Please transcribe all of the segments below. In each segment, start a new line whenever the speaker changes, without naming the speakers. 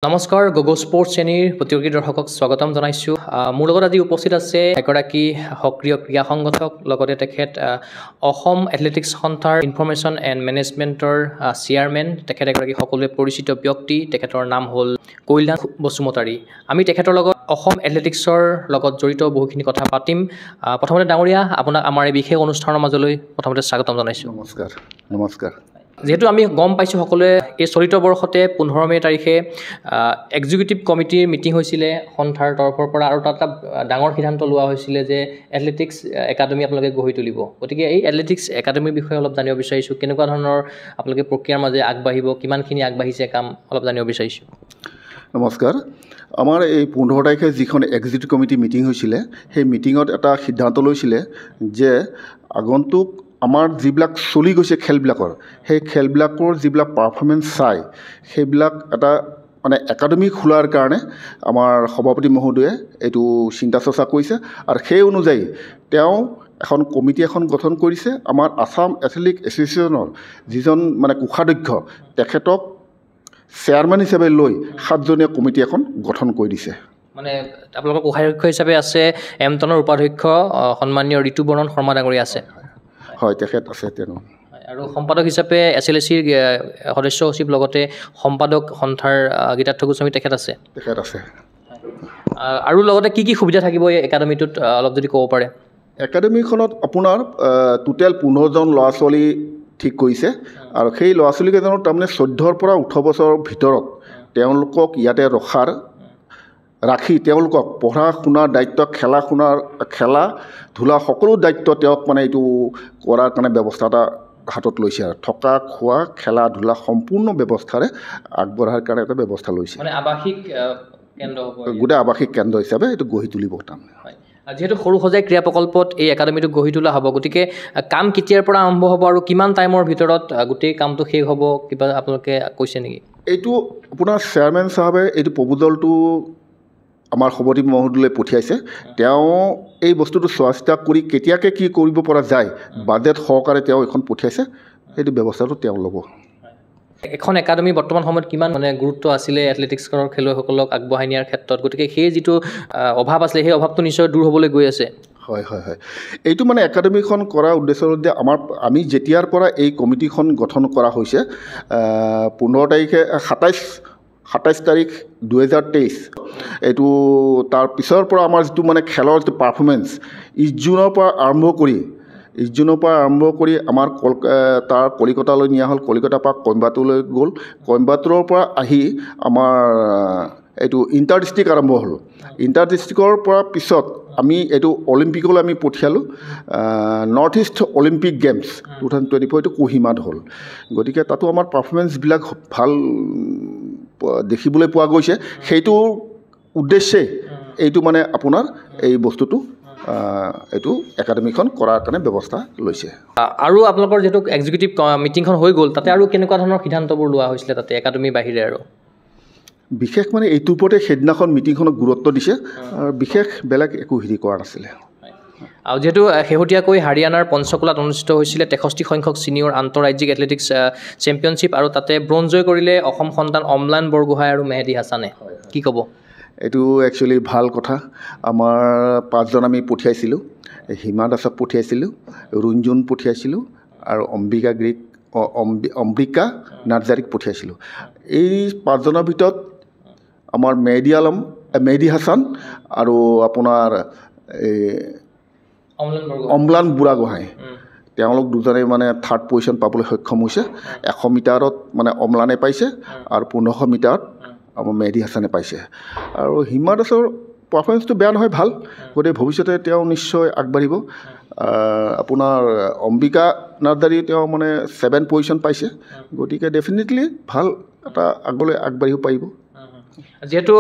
নমস্কাৰ গগো স্পোৰ্টছ শ্ৰেণীৰ প্ৰতিযোগী দৰ্শকক স্বাগতম জনাইছোঁ মোৰ লগত আজি উপস্থিত আছে এগৰাকী সক্ৰিয় ক্ৰীড়া সংগঠক লগতে তেখেত অসম এথলেটিক্স সন্থাৰ ইনফৰমেশ্যন এণ্ড মেনেজমেণ্টৰ চেয়াৰমেন তেখেত এগৰাকী সকলোৱে পৰিচিত ব্যক্তি তেখেতৰ নাম হ'ল কৈলাশ বসুমতাৰী আমি তেখেতৰ লগত অসম এথলেটিক্সৰ লগত জড়িত বহুখিনি কথা পাতিম প্ৰথমতে ডাঙৰীয়া আপোনাক আমাৰ এই বিশেষ অনুষ্ঠানৰ মাজলৈ প্ৰথমতে স্বাগতম জনাইছোঁ
নমস্কাৰ
যেহেতু আমি গম পাইছোঁ সকলোৱে এই চলিত বৰ্ষতে 15 মে তাৰিখে এক্সিকিউটিভ কমিটিৰ মিটিং হৈছিলে সন্থাৰ তৰফৰ পৰা আৰু তাত এটা ডাঙৰ সিদ্ধান্ত লোৱা হৈছিলে যে এথলেটিক্স একাডেমি আপোনালোকে গঢ়ি তুলিব গতিকে এই এথলেটিক্স একাডেমিৰ বিষয়ে অলপ জানিব বিচাৰিছোঁ কেনেকুৱা ধৰণৰ আপোনালোকে প্ৰক্ৰিয়াৰ মাজে আগবাঢ়িব কিমানখিনি আগবাঢ়িছে কাম অলপ জানিব বিচাৰিছোঁ
নমস্কাৰ আমাৰ এই 15 তাৰিখে যিখন এক্সিকিউটিভ কমিটি মিটিং হৈছিলে সেই মিটিঙত এটা সিদ্ধান্ত লৈছিলে যে আগন্তুক আমাৰ যিবিলাক চলি গৈছে খেলবিলাকৰ সেই খেলবিলাকৰ যিবিলাক পাৰফৰ্মেঞ্চ চাই সেইবিলাক এটা মানে একাডেমি খোলাৰ কাৰণে আমাৰ সভাপতি মহোদয়ে এইটো চিন্তা চৰ্চা কৰিছে আৰু সেই অনুযায়ী তেওঁ এখন কমিটি এখন গঠন কৰিছে আমাৰ আসাম এথলেটিক্স এছ'চিয়েশ্যনৰ যিজন মানে কোষাধ্যক্ষ তেখেতক চেয়াৰমেন হিচাপে লৈ 7জনীয়া কমিটি এখন গঠন কৰি দিছে
মানে আপোনালোকৰ কোষাধ্যক্ষ হিচাপে আছে এমটনৰ উপাধ্যক্ষ সন্মানীয় ঋতুবৰণ শৰ্মা ডাঙৰীয়া আছে
হয় তেখেত আছে তেওঁ
আৰু সম্পাদক হিচাপে SLCৰ সদস্য সচিব লগতে সম্পাদক সন্থাৰ গীতাৰ্থ গোস্বামী তেখেত আছে আৰু লগতে কি সুবিধা থাকিব এই একাডেমিটোত অলপ যদি ক'ব পাৰে
একাডেমিখনত আপোনাৰ টোটেল 15জন ল'ৰা ছোৱালী ঠিক কৰিছে আৰু সেই ল'ৰা ছোৱালীকেইজনৰ তাৰমানে 14ৰ পৰা 18 বছৰৰ ভিতৰত তেওঁলোকক ইয়াতে ৰাখি তেওঁলোকক পঢ়া শুনাৰ দায়িত্ব খেলা ধূলা সকলো দায়িত্ব তেওঁক মানে এইটো কৰাৰ কাৰণে ব্যৱস্থা এটা হাতত লৈছে আৰু থকা খোৱা খেলা ধূলা সম্পূৰ্ণ ব্যৱস্থাৰে আগবঢ়াৰ কাৰণে এটা ব্যৱস্থা লৈছে
মানে আৱাসিক কেন্দ্ৰ
গোটেই আৱাসিক কেন্দ্ৰ হিচাপে এইটো গঢ়ি তুলিব তাৰমানে
যিহেতু সৰু সজাই ক্ৰীড়া প্ৰকল্পত এই একাডেমিটো গঢ়ি তোলা হ'ব গতিকে কাম কেতিয়াৰ পৰা আৰম্ভ হ'ব আৰু কিমান টাইমৰ ভিতৰত গোটেই কামটো শেষ হ'ব কিবা আপোনালোকে কৈছে নেকি
এইটো আপোনাৰ চেয়াৰমেন চাহাবে এইটো প্ৰপ'জেলটো আমাৰ সভাপতি মহোদয়লৈ পঠিয়াইছে তেওঁ এই বস্তুটো চোৱা চিতা কৰি কেতিয়াকৈ কি কৰিব পৰা যায় বাজেট সহকাৰে তেওঁ এখন পঠিয়াইছে সেইটো ব্যৱস্থাটো তেওঁ ল'ব
এখন একাডেমি বৰ্তমান সময়ত কিমান মানে গুৰুত্ব আছিলে এথলেটিক্সৰ খেলুৱৈসকলক আগবঢ়াই নিয়াৰ ক্ষেত্ৰত গতিকে সেই যিটো অভাৱ আছিলে সেই অভাৱটো নিশ্চয় দূৰ হ'বলৈ গৈ আছে
হয় এইটো মানে একাডেমিখন কৰাৰ উদ্দেশ্য আমি যেতিয়াৰ পৰা এই কমিটিখন গঠন কৰা হৈছে 15 তাৰিখে 27 তাৰিখ 2023 এইটো তাৰ পিছৰ পৰা আমাৰ যিটো মানে খেলৰ যিটো পাৰফৰ্মেঞ্চ 20 জুনৰ পৰা আৰম্ভ কৰি আমাৰ তাৰ কলিকতালৈ নিয়া হ'ল কলিকতাৰ পৰা কইম্বাটুৰলৈ গ'ল কইম্বাটুৰৰ পৰা আহি আমাৰ এইটো ইণ্টাৰ ডিষ্ট্ৰিক্ট আৰম্ভ হ'ল ইণ্টাৰ ডিষ্ট্ৰিক্টৰ পৰা পিছত আমি এইটো অলিম্পিকলৈ আমি পঠিয়ালোঁ নৰ্থ ইষ্ট অলিম্পিক গেমছ 2024 এইটো কোহিমাত হ'ল গতিকে তাতো আমাৰ পাৰফৰ্মেঞ্চবিলাক ভাল দেখিবলৈ পোৱা গৈছে সেইটোৰ উদ্দেশ্যে এইটো মানে আপোনাৰ এই বস্তুটো এইটো একাডেমিখন কৰাৰ কাৰণে ব্যৱস্থা লৈছে
আৰু আপোনালোকৰ যিহেতু এক্সিকিউটিভ মিটিংখন হৈ গ'ল তাতে আৰু কেনেকুৱা ধৰণৰ সিদ্ধান্তবোৰ লোৱা হৈছিলে তাতে একাডেমিৰ বাহিৰে আৰু
বিশেষ মানে এইটোৰ ওপৰতে সেইদিনাখন মিটিংখনত গুৰুত্ব দিছে আৰু বিশেষ বেলেগ একো হেৰি কৰা নাছিলে
আৰু যিহেতু শেহতীয়াকৈ হাৰিয়ানাৰ পঞ্চকুলাত অনুষ্ঠিত হৈছিলে 63 সংখ্যক ছিনিয়ৰ আন্তঃৰাজ্যিক এথলেটিক্স চেম্পিয়নশ্বিপ আৰু তাতে ব্ৰঞ্জ জয় কৰিলে অসম সন্তান অম্লান বৰগোহাঁই আৰু মেহেদী হাছানে কি ক'ব
এইটো একচুৱেলি ভাল কথা আমাৰ 5জন আমি পঠিয়াইছিলোঁ হিমা দাসক পঠিয়াইছিলোঁ ৰুঞ্জুন পঠিয়াইছিলোঁ আৰু অম্বিকা নাৰ্জাৰীক পঠিয়াইছিলোঁ এই 5জনৰ ভিতৰত আমাৰ মেহেদী হাছান আৰু আপোনাৰ অম্লান বুঢ়াগোহাঁই তেওঁলোক দুজনে মানে 3rd পজিশ্যন পাবলৈ সক্ষম হৈছে 100 মিটাৰত মানে অম্লানে পাইছে আৰু 1500 মিটাৰত আমাৰ মেহেদী হাছানে পাইছে আৰু হিমা দাসৰ পাৰফৰ্মেঞ্চটো বেয়া নহয় ভাল গতিকে ভৱিষ্যতে তেওঁ নিশ্চয় আগবাঢ়িব আপোনাৰ অম্বিকা নাৰ্জাৰী তেওঁ মানে 7 পজিশ্যন পাইছে গতিকে ডেফিনেটলি ভাল এটা আগলৈ আগবাঢ়িব পাৰিব
যেহেতু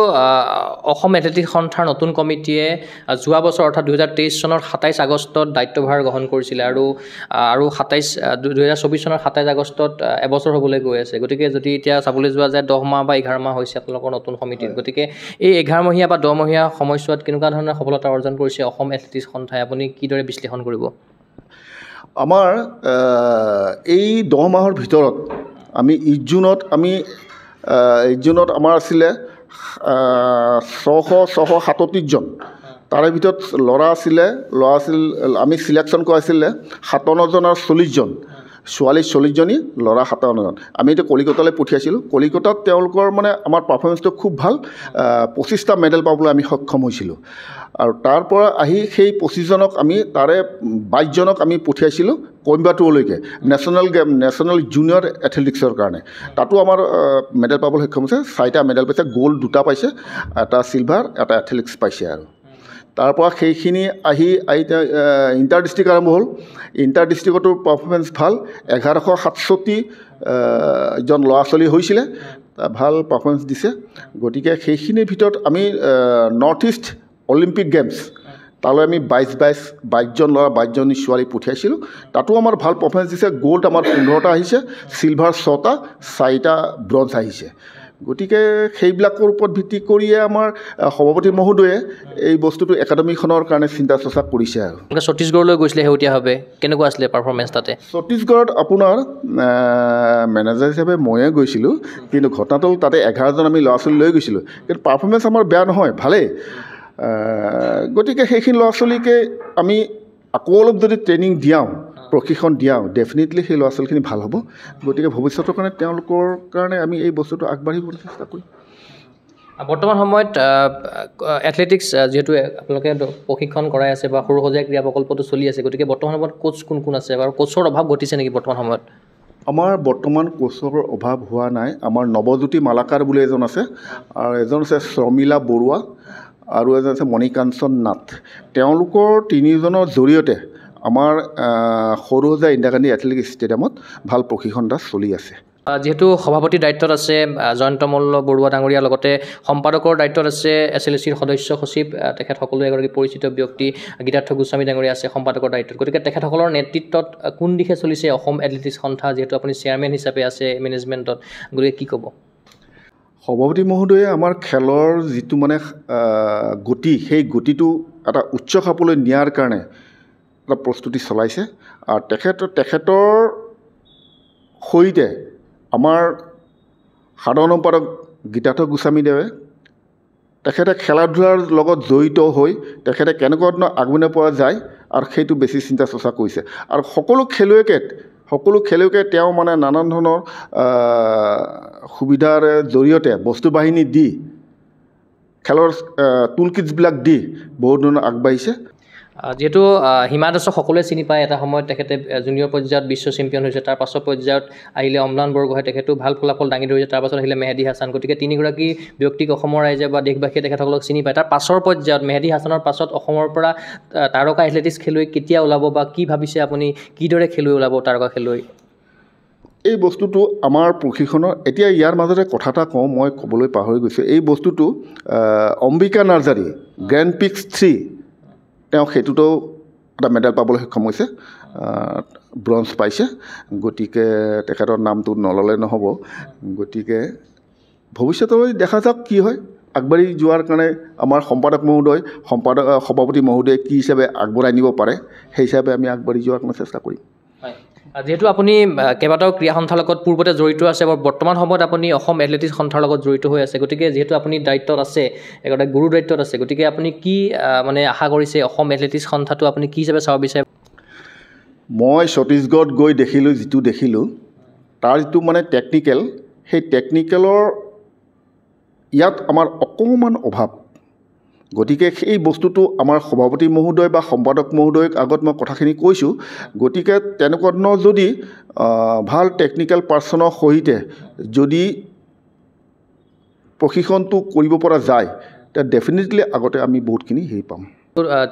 অসম এথলেটিক্স সন্থাৰ নতুন কমিটিয়ে যোৱা বছৰ অৰ্থাৎ 2023 চনৰ 27 আগষ্টত দায়িত্বভাৰ গ্ৰহণ কৰিছিলে আৰু 2024 চনৰ 27 আগষ্টত এবছৰ হ'বলৈ গৈ আছে গতিকে যদি এতিয়া চাবলৈ যোৱা যায় 10 মাহ বা 11 মাহ হৈছে আপোনালোকৰ নতুন সমিতিত গতিকে এই 11 মহীয়া বা 10 মহীয়া সময়ছোৱাত কেনেকুৱা ধৰণৰ সফলতা অৰ্জন কৰিছে অসম এথলেটিক্স সন্থাই আপুনি কিদৰে বিশ্লেষণ কৰিব
আমাৰ এই 10 মাহৰ ভিতৰত আমি 1 জুনত আমাৰ আছিলে 637জন তাৰে ভিতৰত ল'ৰা আছিল আমি চিলেকশ্যন কৰাইছিলে 57জন আৰু 40জন ছোৱালী 40জনী ল'ৰা 57জন আমি এতিয়া কলিকতালৈ পঠিয়াইছিলোঁ কলিকতাত তেওঁলোকৰ মানে আমাৰ পাৰফৰ্মেঞ্চটো খুব ভাল 25টা মেডেল পাবলৈ আমি সক্ষম হৈছিলোঁ আৰু তাৰ পৰা আহি সেই 25জনক আমি তাৰে 22জনক আমি পঠিয়াইছিলোঁ কইম্বাটুৰলৈকে নেশ্যনেল জুনিয়ৰ এথলেটিক্সৰ কাৰণে তাতো আমাৰ মেডেল পাবলৈ সক্ষম হৈছে 4টা মেডেল পাইছে গ'ল্ড 2টা পাইছে এটা চিলভাৰ এটা এথলেটিক্স পাইছে আৰু তাৰ পৰা সেইখিনি আহি ইণ্টাৰ ডিষ্ট্ৰিক্ট আৰম্ভ হ'ল ইণ্টাৰ ডিষ্ট্ৰিক্টতো পাৰফৰ্মেঞ্চ ভাল 1167 জন ল'ৰা ছোৱালী হৈছিলে ভাল পাৰফৰ্মেঞ্চ দিছে গতিকে সেইখিনিৰ ভিতৰত আমি নৰ্থ ইষ্ট অলিম্পিক গেমছ তালৈ আমি 22জন ল'ৰা 22জনী ছোৱালী পঠিয়াইছিলোঁ তাতো আমাৰ ভাল পাৰফৰ্মেঞ্চ দিছে গ'ল্ড আমাৰ 15টা আহিছে চিলভাৰ 6টা 4টা ব্ৰঞ্জ আহিছে গতিকে সেইবিলাকৰ ওপৰত ভিত্তি কৰিয়ে আমাৰ সভাপতি মহোদয়ে এই বস্তুটো একাডেমিখনৰ কাৰণে চিন্তা চৰ্চা কৰিছে আৰু
ছত্তীশগড়লৈ গৈছিলে শেহতীয়াভাৱে কেনেকুৱা আছিলে পাৰফৰ্মেঞ্চ তাতে
ছত্তীশগড়ত আপোনাৰ মেনেজাৰ হিচাপে ময়ে গৈছিলোঁ কিন্তু ঘটনাটো তাতে 11জন আমি ল'ৰা ছোৱালী লৈ গৈছিলোঁ কিন্তু পাৰফৰ্মেঞ্চ আমাৰ বেয়া নহয় ভালেই গতিকে সেইখিনি ল'ৰা ছোৱালীকে আমি আকৌ অলপ যদি ট্ৰেইনিং দিয়াওঁ প্ৰশিক্ষণ দিয়াওঁ ডেফিনেটলি সেই ল'ৰা ছোৱালীখিনি ভাল হ'ব গতিকে ভৱিষ্যতৰ কাৰণে তেওঁলোকৰ কাৰণে আমি এই বস্তুটো আগবাঢ়িবলৈ চেষ্টা কৰিম
বৰ্তমান সময়ত এথলেটিক্স যিহেতু আপোনালোকে প্ৰশিক্ষণ কৰাই আছে বা সৰু সজাই ক্ৰীড়া প্ৰকল্পটো চলি আছে গতিকে বৰ্তমান সময়ত কোচ কোন আছে আৰু কোচৰ অভাৱ ঘটিছে নেকি বৰ্তমান সময়ত
আমাৰ বৰ্তমান কোচৰ অভাৱ হোৱা নাই আমাৰ নৱজ্যোতি মালাকাৰ বুলি এজন আছে আৰু এজন আছে শ্ৰমিলা বৰুৱা আৰু এজন আছে মণিকাঞ্চন নাথ তেওঁলোকৰ 3জনৰ জৰিয়তে আমাৰ সৰুসজাই ইন্দিৰা গান্ধী এথলেটিক্স ষ্টেডিয়ামত ভাল প্ৰশিক্ষণ চলি আছে
যেহেতু সভাপতিৰ দায়িত্বত আছে জয়ন্ত মল্ল বৰুৱা ডাঙৰীয়া লগতে সম্পাদকৰ দায়িত্বত আছে SLCৰ সদস্য সচিব তেখেত সকলো এগৰাকী পৰিচিত ব্যক্তি গীতাৰ্থ গোস্বামী ডাঙৰীয়া আছে সম্পাদকৰ দায়িত্বত গতিকে তেখেতসকলৰ নেতৃত্বত কোন দিশে চলিছে অসম এথলেটিক্স সন্থা যেহেতু আপুনি চেয়াৰমেন হিচাপে আছে মেনেজমেণ্টত গতিকে কি ক'ব
সভাপতি মহোদয়ে আমাৰ খেলৰ যিটো মানে গতি সেই গতিটো এটা উচ্চ খাপলৈ নিয়াৰ কাৰণে এটা প্ৰস্তুতি চলাইছে আৰু তেখেতৰ সৈতে আমাৰ সাধাৰণ সম্পাদক গীতাৰ্থ গোস্বামীদেৱে তেখেতে খেলা ধূলাৰ লগত জড়িত হৈ তেখেতে কেনেকুৱা ধৰণৰ আগবাঢ়িব পৰা যায় আৰু সেইটো বেছি চিন্তা চৰ্চা কৰিছে আৰু সকলো খেলুৱৈকে তেওঁ মানে নানান ধৰণৰ সুবিধাৰ জৰিয়তে বস্তু বাহিনী দি খেলৰ টুল কিটছবিলাক দি বহুত ধৰণৰ আগবাঢ়িছে
যেহেতু হিমা দাসক সকলোৱে চিনি পায় এটা সময়ত তেখেতে জুনিয়ৰ পৰ্যায়ত বিশ্ব চেম্পিয়ন হৈছে তাৰ পাছৰ পৰ্যায়ত আহিলে অম্লান বৰগোহাঁই তেখেতেও ভাল ফলাফল দাঙি ধৰিছে তাৰ পাছত আহিলে মেহেদী হাছান গতিকে তিনিগৰাকী ব্যক্তিক অসমৰ ৰাইজে বা দেশবাসীয়ে তেখেতসকলক চিনি পায় তাৰ পাছৰ পৰ্যায়ত মেহেদী হাছানৰ পাছত অসমৰ পৰা তাৰকা এথলেটিক্স খেলুৱৈ কেতিয়া ওলাব বা কি ভাবিছে আপুনি কিদৰে খেলুৱৈ ওলাব তাৰকা খেলুৱৈ
এই বস্তুটো আমাৰ প্ৰশিক্ষণৰ এতিয়া ইয়াৰ মাজতে কথা এটা কওঁ মই ক'বলৈ পাহৰি গৈছোঁ এই বস্তুটো অম্বিকা নাৰ্জাৰী গ্ৰেণ্ড পিক্স 3 তেওঁ সেইটোতো এটা মেডেল পাবলৈ সক্ষম হৈছে ব্ৰঞ্জ পাইছে গতিকে তেখেতৰ নামটো নল'লে নহ'ব গতিকে ভৱিষ্যতলৈ দেখা যাওক কি হয় আগবাঢ়ি যোৱাৰ কাৰণে আমাৰ সভাপতি মহোদয়ে কি হিচাপে আগবঢ়াই নিব পাৰে সেই হিচাপে আমি আগবাঢ়ি যোৱাৰ কাৰণে চেষ্টা কৰিম
যেহেতু আপুনি কেইবাটাও ক্ৰীড়া সন্থাৰ লগত পূৰ্বতে জড়িত আছে বৰ্তমান সময়ত আপুনি অসম এথলেটিক্স সন্থাৰ লগত জড়িত হৈ আছে গতিকে যিহেতু আপুনি দায়িত্বত আছে এগৰাকী গুৰু দায়িত্বত আছে গতিকে আপুনি কি মানে আশা কৰিছে অসম এথলেটিক্স সন্থাটো আপুনি কি হিচাপে চাব বিচাৰে
মই ছত্তীশগড়ত গৈ যিটো দেখিলোঁ তাৰ যিটো মানে টেকনিকেল সেই টেকনিকেলৰ ইয়াত আমাৰ অকণমান অভাৱ গতিকে সেই বস্তুটো আমাৰ সভাপতি মহোদয় বা সম্পাদক মহোদয়ক আগত মই কথাখিনি কৈছোঁ গতিকে তেনেকুৱা ধৰণৰ যদি ভাল টেকনিকেল পাৰ্চনৰ সৈতে যদি প্ৰশিক্ষণটো কৰিব পৰা যায় তেতিয়া ডেফিনেটলি আগতে আমি বহুতখিনি হেৰি পাম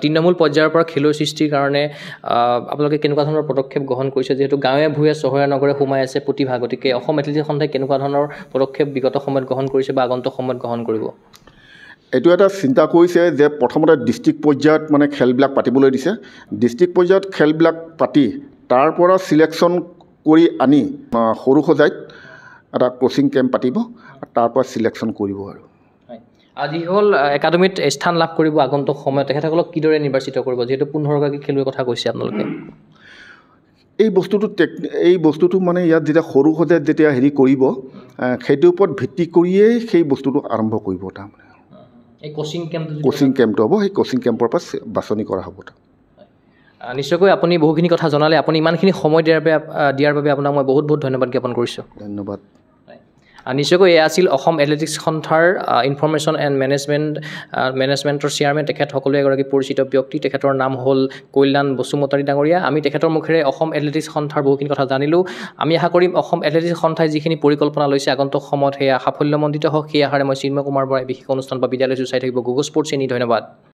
তৃণমূল পৰ্যায়ৰ পৰা খেলুৱৈ সৃষ্টিৰ কাৰণে আপোনালোকে কেনেকুৱা ধৰণৰ পদক্ষেপ গ্ৰহণ কৰিছে যিহেতু গাঁৱে ভূঞে চহৰে নগৰে সোমাই আছে প্ৰতিভা গতিকে অসম এথলেটিক্স সন্থাই কেনেকুৱা ধৰণৰ পদক্ষেপ বিগত সময়ত গ্ৰহণ কৰিছে বা আগন্তুক সময়ত গ্ৰহণ কৰিব
এইটো এটা চিন্তা কৰিছে যে প্ৰথমতে ডিষ্ট্ৰিক্ট পৰ্যায়ত মানে খেলবিলাক পাতিবলৈ দিছে ডিষ্ট্ৰিক্ট পৰ্যায়ত খেলবিলাক পাতি তাৰ পৰা চিলেকশ্যন কৰি আনি সৰু সজাইত এটা কোচিং কেম্প পাতিব তাৰ পৰা চিলেকশ্যন কৰিব আৰু
আজি হ'ল একাডেমিত স্থান লাভ কৰিব আগন্তুক সময়ত তেখেতসকলক কিদৰে নিৰ্বাচিত কৰিব যিহেতু 15গৰাকী খেলুৱৈৰ কথা কৈছে আপোনালোকে
এই বস্তুটো মানে ইয়াত যেতিয়া সৰু সজাত যেতিয়া হেৰি কৰিব সেইটোৰ ওপৰত ভিত্তি কৰিয়েই সেই বস্তুটো আৰম্ভ কৰিব তাৰমানে
এই কোচিং
কেম্পটো হ'ব সেই কোচিং কেম্পৰ পৰা বাছনি কৰা হ'ব
নিশ্চয়কৈ আপুনি বহুখিনি কথা জনালে আপুনি ইমানখিনি সময় দিয়াৰ বাবে আপোনাক মই বহুত বহুত ধন্যবাদ জ্ঞাপন কৰিছোঁ
ধন্যবাদ
নিশ্চয়কৈ এয়া আছিল অসম এথলেটিক্স সন্থাৰ ইনফৰমেশ্যন এণ্ড মেনেজমেণ্টৰ চেয়াৰমেন তেখেত সকলোৱে এগৰাকী পৰিচিত ব্যক্তি তেখেতৰ নাম হ'ল কল্যাণ বসুমতাৰী ডাঙৰীয়া আমি তেখেতৰ মুখেৰে অসম এথলেটিক্স সন্থাৰ বহুখিনি কথা জানিলোঁ আমি আশা কৰিম অসম এথলেটিক্স সন্থাই যিখিনি পৰিকল্পনা লৈছে আগন্তুক সময়ত সেয়া সাফল্যমণ্ডিত হওক সেই আশাৰে মই চিন্ময় কুমাৰ বৰাই বিশেষ অনুষ্ঠান বা বিদ্যালয় চাই থাকিব গুগল স্পৰ্টছ ধন্যবাদ